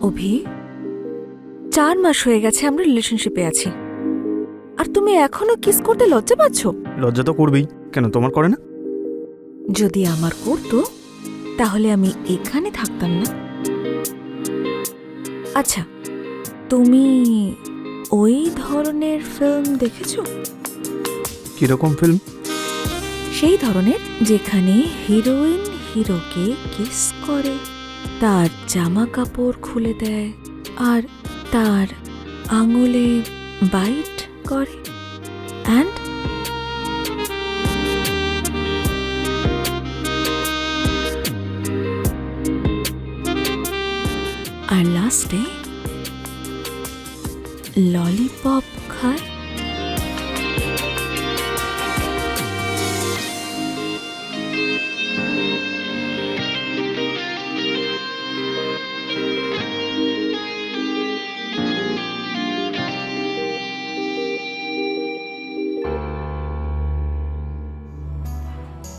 অভি, 4 মাস হয়ে গেছে আমরা রিলেশনশিপে আছি, আর তুমি এখনো কিস করতে লজ্জা পাচ্ছ? লজ্জা তো করবেই, কেন তোমার করে না? যদি আমার করতো তাহলে আমি এখানে থাকতাম না। আচ্ছা, তুমি ওই ধরনের ফিল্ম দেখেছো? কিরকম ফিল্ম? সেই ধরনের যেখানে হিরোইন হিরোকে কিস করে, তার জামা কাপড় খুলে দেয় আর তার আঙুলে বাইট করে, অ্যান্ড আর লাস্টে ললিপপ খায়।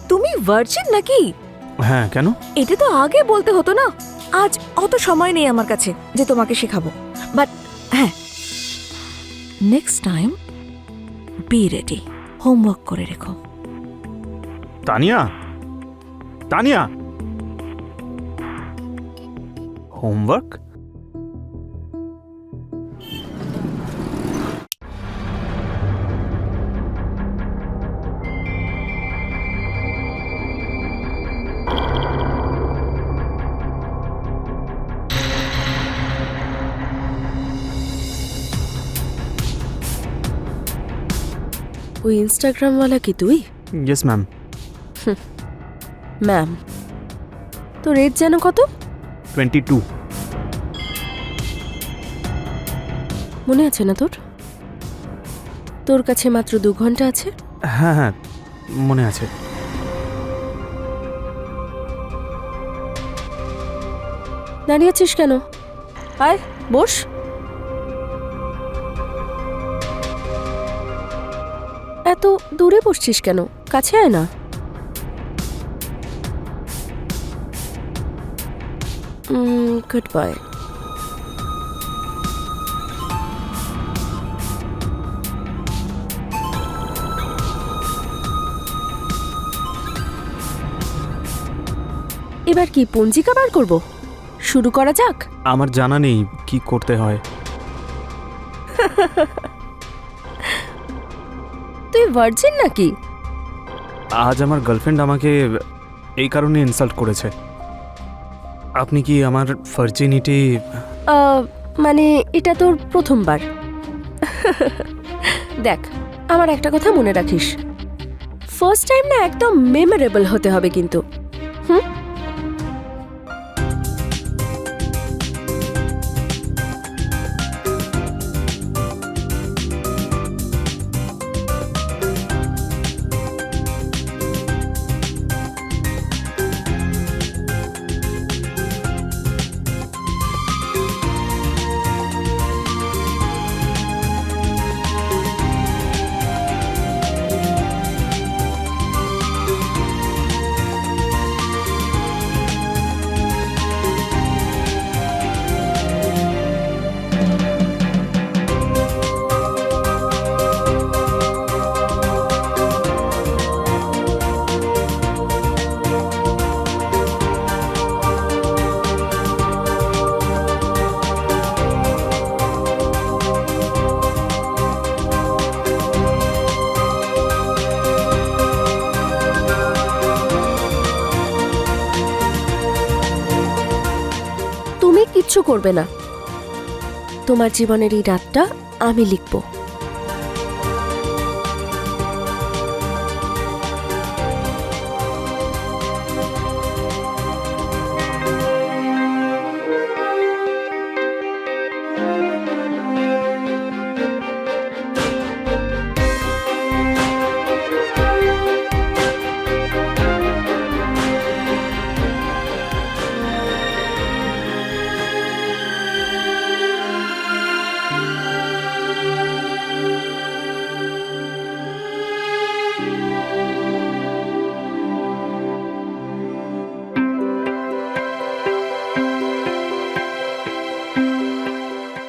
তুমি ভার্জিন নাকি? হ্যাঁ, কেন? এটা তো আগে বলতে হতো না। আজ অত সময় নেই আমার কাছে যে তোমাকে শেখাবো, বাট হ্যাঁ, next time be ready, homework করে রেখো। তানিয়া, তানিয়া, হোমওয়ার্ক? ওই ইনস্টাগ্রামওয়ালা কি তুই? Yes ma'am. ম্যাম, তোর এজ যেন কত? 22। মনে আছে না তোর? তোর কাছে মাত্র 2 ঘন্টা আছে। হ্যাঁ হ্যাঁ, মনে আছে। দাঁড়িয়ে আছিস কেন? আয়, বস। এত দূরে বসছিস কেন? কাছে আয় না। Good bye. এবার কি পঞ্জিকা বার করব? শুরু করা যাক। আমার জানা নেই কি করতে হয়। তুই ভার্জিন নাকি? আজ আমার গার্লফ্রেন্ড আমাকে এই কারণে ইনসাল্ট করেছে। আপনি কি আমার ভার্জিনিটি? মানে এটা তোর প্রথমবার। দেখ, আমার একটা কথা মনে রাখিস, ফার্স্ট টাইম না একদম মেমোরেবল হতে হবে কিন্তু। হুম? তুমি কিচ্ছু করবে না। তোমার জীবনের এই রাতটা আমি লিখব।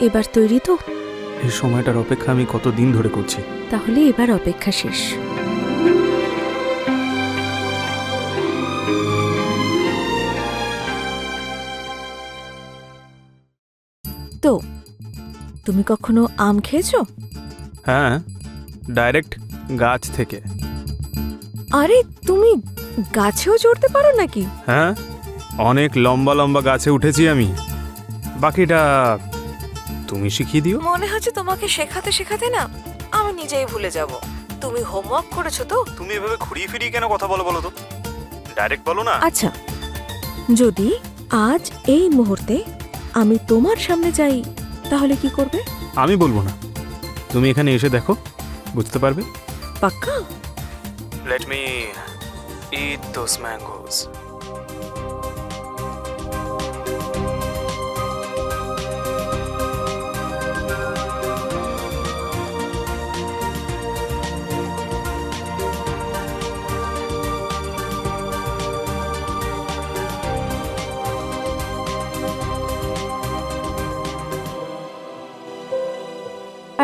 এবার তৈরি তো? এই সময়টার অপেক্ষা আমি কতদিন ধরে করছি। তাহলে এবার অপেক্ষা শেষ। তো তুমি কখনো আম খেয়েছো? হ্যাঁ, ডাইরেক্ট গাছ থেকে। আরে তুমি গাছেও চড়তে পারো নাকি? হ্যাঁ, অনেক লম্বা লম্বা গাছে উঠেছি আমি। বাকিটা তুমি শিখিয়ে দিও। মনে হচ্ছে তোমাকে শেখাতে শেখাতে না আমি নিজেই ভুলে যাব। তুমি হোমওয়ার্ক করেছো তো? তুমি এভাবে ঘুরিয়ে ফিরিয়ে কেন কথা বলো তো? ডাইরেক্ট বলো না। আচ্ছা, যদি আজ এই মুহূর্তে আমি তোমার সামনে যাই তাহলে কি করবে? আমি বলবো না, তুমি এখানে এসে দেখো, বুঝতে পারবে। পাক্কা? Let me eat those mangoes.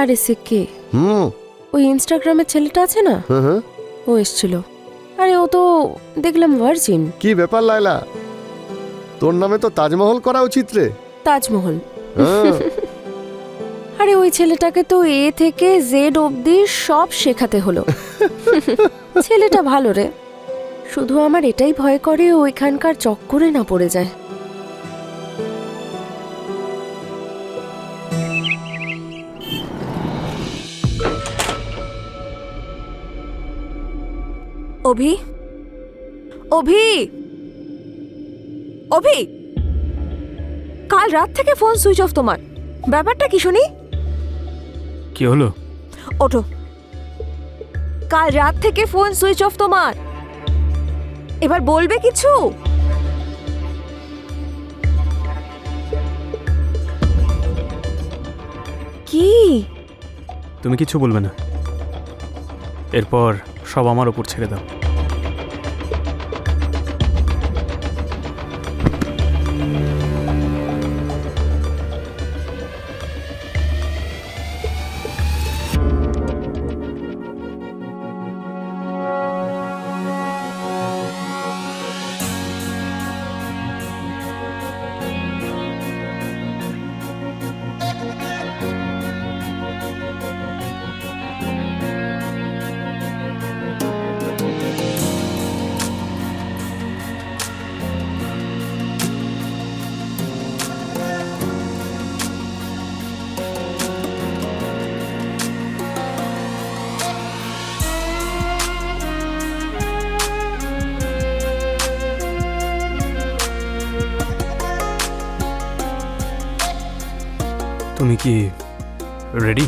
আরে সে কে? ওই ইনস্টাগ্রামের ছেলেটা আছে না, হ্যাঁ, ও এসেছিল। আরে ও তো দেখলাম ভার্জিন। কি ব্যাপার লায়লা, তোর নামে তো তাজমহল করা উচিত রে। তাজমহল? হ্যাঁ। আরে ওই ছেলেটাকে তো এ থেকে জেড অবধি সব শেখাতে হলো। ছেলেটা ভালো রে, শুধু আমার এটাই ভয় করে ওইখানকার চক্করে না পড়ে যায়। অভি, অভি, অভি, কাল রাত থেকে ফোন সুইচ অফ তোমার। ব্যাপারটা কি শুনি? কি হলো? ওঠো, কাল রাত থেকে ফোন সুইচ অফ তোমার। এবার বলবে কিছু? কি? তুমি কিছু বলবে না, এরপর সব আমার ওপর ছেড়ে দাও। তুমি কি রেডি?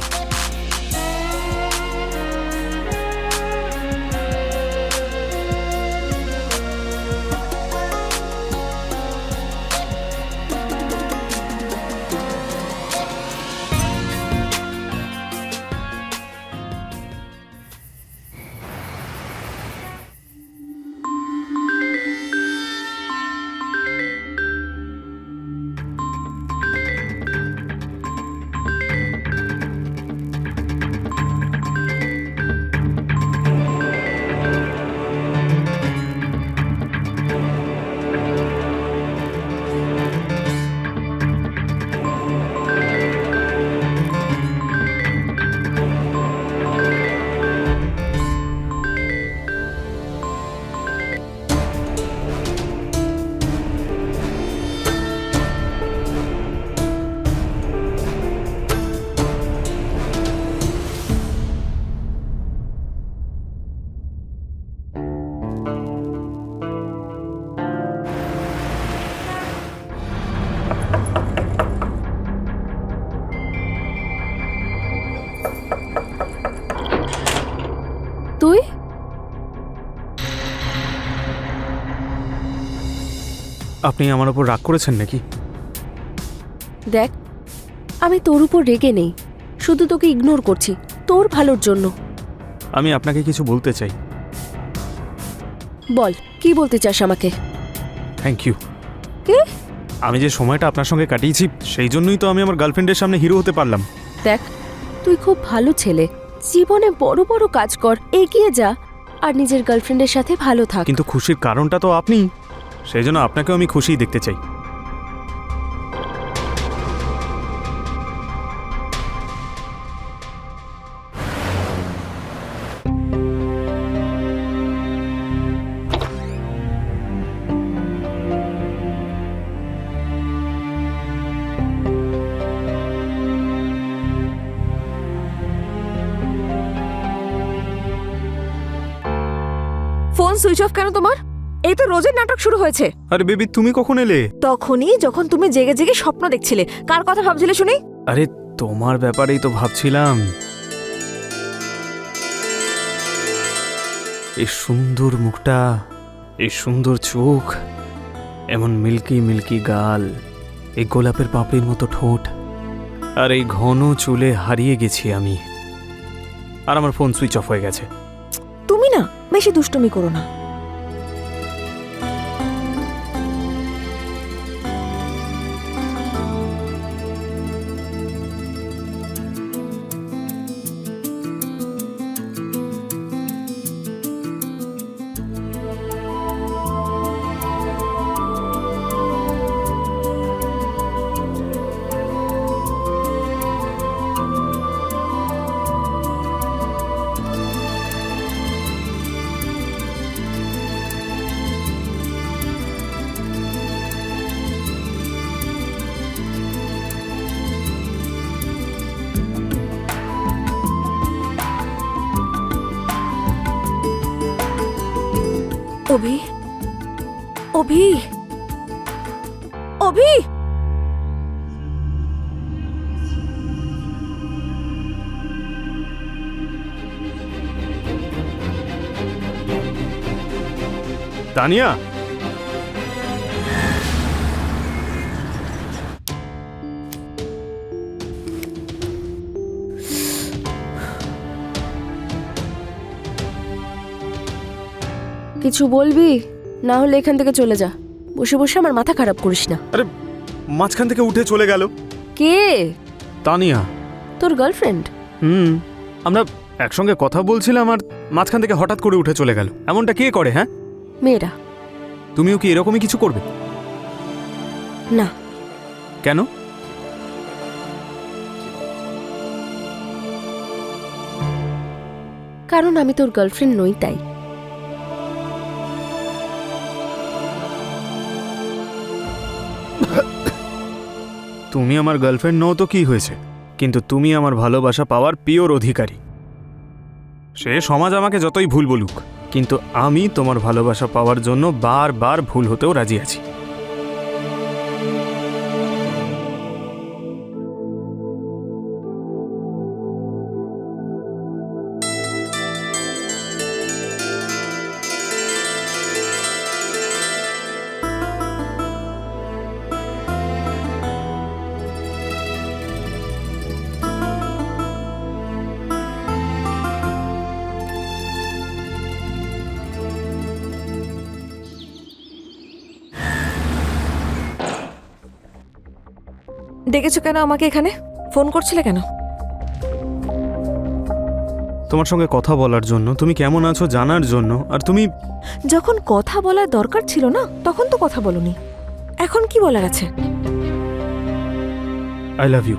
তুই? আপনি আমার ওপর রাগ করেছেন নাকি? দেখ, আমি তোর উপর রেগে নেই, শুধু তোকে ইগনোর করছি তোর ভালোর জন্য। আমি আপনাকে কিছু বলতে চাই। বল, কি বলতে চাস আমাকে? Thank you. কি? আমি যে সময়টা আপনার সঙ্গে কাটিয়েছি সেই জন্যই তো আমি আমার গার্লফ্রেন্ডের সামনে হিরো হতে পারলাম। দেখ, তুই খুব ভালো ছেলে, জীবনে বড় বড় কাজ কর, এগিয়ে যা আর নিজের গার্লফ্রেন্ডের সাথে ভালো থাক। কিন্তু খুশির কারণটা তো আপনি, সেই জন্য আপনাকেও আমি খুশিই দেখতে চাই। ফোন সুইচ অফ কেন তোমার? এই তো রোজের নাটক শুরু হয়েছে। আরে বেবি, তুমি কখন এলে? তখনই যখন তুমি জেগে জেগে স্বপ্ন দেখছিলে। কার কথা ভাবছিলে শুনি? আরে তোমার ব্যাপারেই তো ভাবছিলাম। এই সুন্দর মুখটা, এই সুন্দর চোখ, এমন মিল্কি মিল্কি গাল, এই গোলাপের পাপড়ির মতো ঠোঁট, আর এই ঘন চুলে হারিয়ে গেছি আমি। আর আমার ফোন সুইচ অফ হয়ে গেছে। তুমি না বেশি দুষ্টুমি করো না। অভি, অভি, অভি, তানিয়া, কিছু বলবি? না হলে এখান থেকে চলে যা। বসে বসে আমার মাথা খারাপ করিস না। আরে মাঝখান থেকে উঠে চলে গেল। কে? তানিয়া। তোর গার্লফ্রেন্ড? আমরা একসঙ্গে কথা বলছিলাম আর মাঝখান থেকে হঠাৎ করে উঠে চলে গেল। এমনটা কে করে? হ্যাঁ, মেয়েরা। তুমিও কি এরকমই কিছু করবে? না। কেন? কারণ আমি তোর গার্লফ্রেন্ড নই, তাই। তুমি আমার গার্লফ্রেন্ড নও তো কি হয়েছে, কিন্তু তুমি আমার ভালোবাসা পাওয়ার পিওর অধিকারী। সে সমাজ আমাকে যতই ভুল বলুক, কিন্তু আমি তোমার ভালোবাসা পাওয়ার জন্য বারবার ভুল হতেও রাজি আছি। ডেকেছো কেন আমাকে এখানে? ফোন করছিলে কেন? তোমার সঙ্গে কথা বলার জন্য, তুমি কেমন আছো জানার জন্য। আর তুমি যখন কথা বলার দরকার ছিল না তখন তো কথা বলনি। এখন কি বলার আছে? I love you.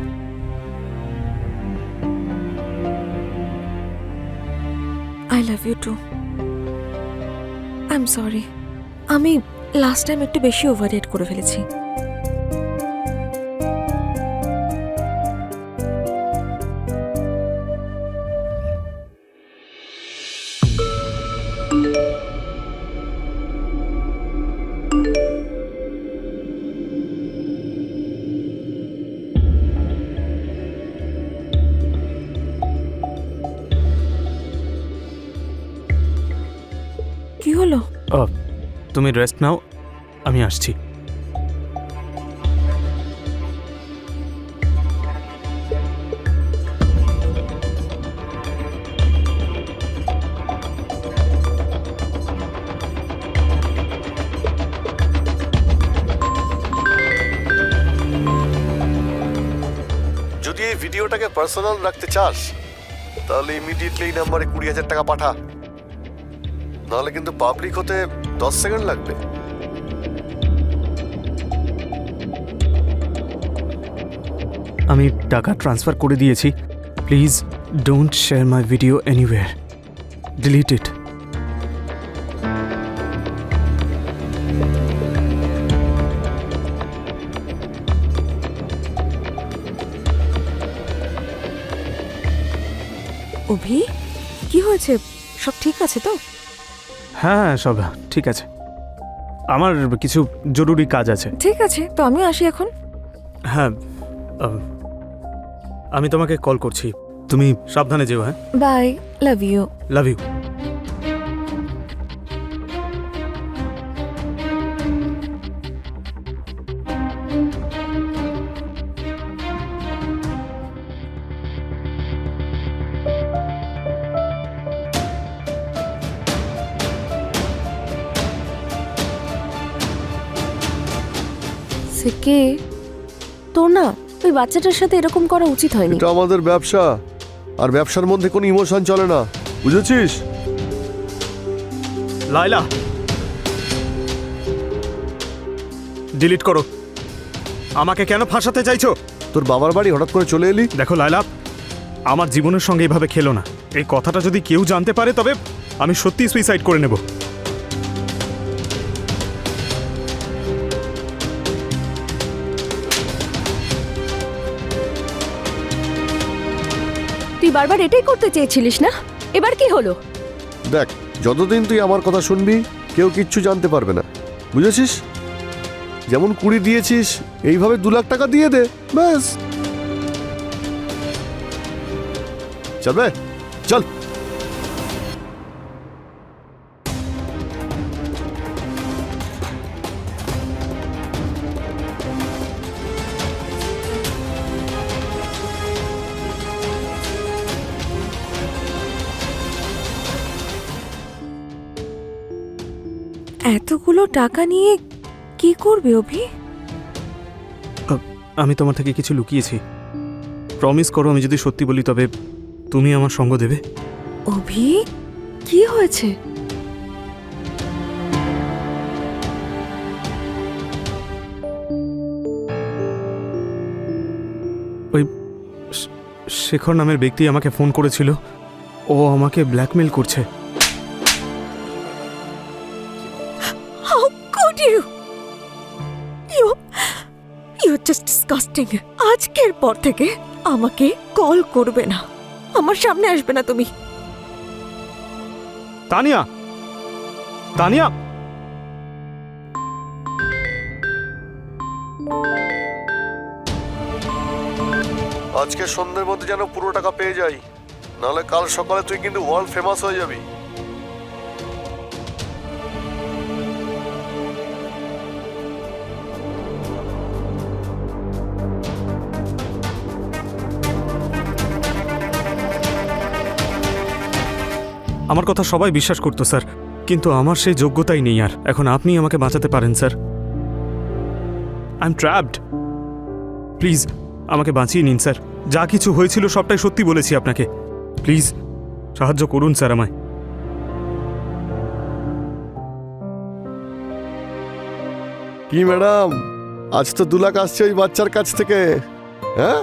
I love you too. I am sorry, আমি লাস্ট টাইম একটু বেশি ওভার রিয়েক্ট করে ফেলেছি। কি হলো? তুমি রেস্ট নাও, আমি আসছি। ছেলেটাকে পার্সোনাল রাখতে চাস তাহলে ইমিডিয়েটলি এই নাম্বারে 20,000 টাকা পাঠা, নাহলে কিন্তু পাবলিক হতে 10 সেকেন্ড লাগবে। আমি টাকা ট্রান্সফার করে দিয়েছি। Please don't share my video anywhere, delete it. Abhi, কি হয়েছে? সব ঠিক আছে তো? হ্যাঁ, সব ঠিক আছে। আমার কিছু জরুরি কাজ আছে। ঠিক আছে, তো আমিও আসি এখন। হ্যাঁ, আমি তোমাকে কল করছি, তুমি সাবধানে যেও। হ্যাঁ, bye, love you. Love you. সে কে? তো না, ওই বাচ্চাটার সাথে এরকম করা উচিত হয়নি। এটা আমাদের ব্যবসা, আর ব্যবসার মধ্যে কোনো ইমোশন চলে না, বুঝেছিস? লাইলা, ডিলিট করো। আমাকে কেন ফাঁসাতে চাইছো? তোর বাবার বাড়ি হঠাৎ করে চলে এলি? দেখো লাইলা, আমার জীবনের সঙ্গে এইভাবে খেলো না। এই কথাটা যদি কেউ জানতে পারে তবে আমি সত্যি সুইসাইড করে নেব। তুই বারবার এটাই করতে চেয়েছিলিস না? এবার কি হলো? দেখ, যতদিন তুই আমার কথা শুনবি কেউ কিচ্ছু জানতে পারবে না, বুঝেছিস? যেমন 20 দিয়েছিস এইভাবে 2 লাখ টাকা দিয়ে দে, ব্যাস। চলবে, চল। এতগুলো টাকা নিয়ে কি করবে অভি? আমি তোমার থেকে কিছু লুকিয়েছি। প্রমিস করো, আমি যদি সত্যি বলি তবে তুমি আমার সঙ্গ দেবে। অভি, কি হয়েছে? ওই শেখর নামের ব্যক্তি আমাকে ফোন করেছিল, ও আমাকে ব্ল্যাকমেল করছে। How could you? You're just disgusting. আজকের পর থেকে আমাকে কল করবে না, আমার সামনে আসবে না তুমি। তানিয়া, তানিয়া, আজকে সন্ধ্যের মধ্যে যেন পুরো টাকা পেয়ে যাই, নাহলে কাল সকালে তুই কিন্তু ওয়ার্ল্ড ফেমাস হয়ে যাবি। আমার কথা সবাই বিশ্বাস করতো স্যার, কিন্তু আমার সেই যোগ্যতাই নেই আর। এখন আপনি আমাকে বাঁচাতে পারেন sir. I am trapped. Please আমাকে বাঁচিয়ে নিন স্যার। যা কিছু হয়েছিল সবটাই সত্যি বলেছি আপনাকে। প্লিজ সাহায্য করুন স্যার আমায়। কি ম্যাডাম, আজ তো 2 লাখ আসছে ওই বাচ্চার কাছ থেকে। হ্যাঁ,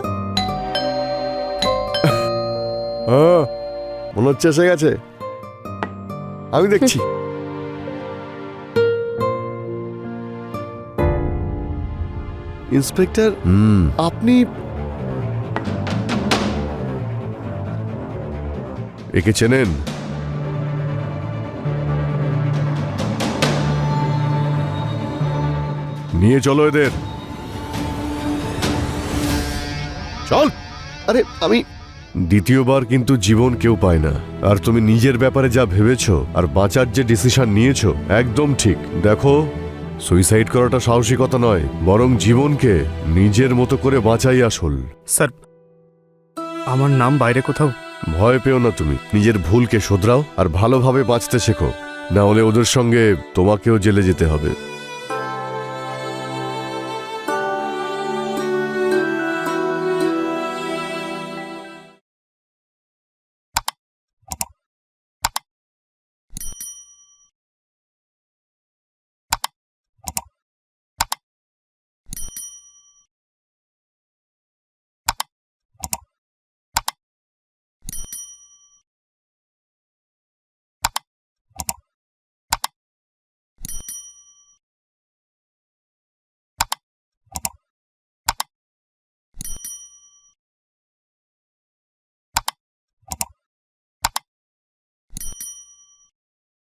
হ্যাঁ, মনে হচ্ছে এসে গেছে। আমি দেখছি। ইন্সপেক্টর, আপনি একে চেনেন? নিয়ে চলো এদের। চল। আরে আমি দ্বিতীয়বার কিন্তু জীবন কেউ পায় না, আর তুমি নিজের ব্যাপারে যা ভেবেছো আর বাঁচার যে ডিসিশন নিয়েছো একদম ঠিক। দেখো, সুইসাইড করাটা সাহসিকতা নয়, বরং জীবনকে নিজের মতো করে বাঁচাই আসল। স্যার, আমার নাম বাইরে কোথাও। ভয় পেও না, তুমি নিজের ভুলকে শোধরাও আর ভালোভাবে বাঁচতে শেখো, না হলে ওদের সঙ্গে তোমাকেও জেলে যেতে হবে।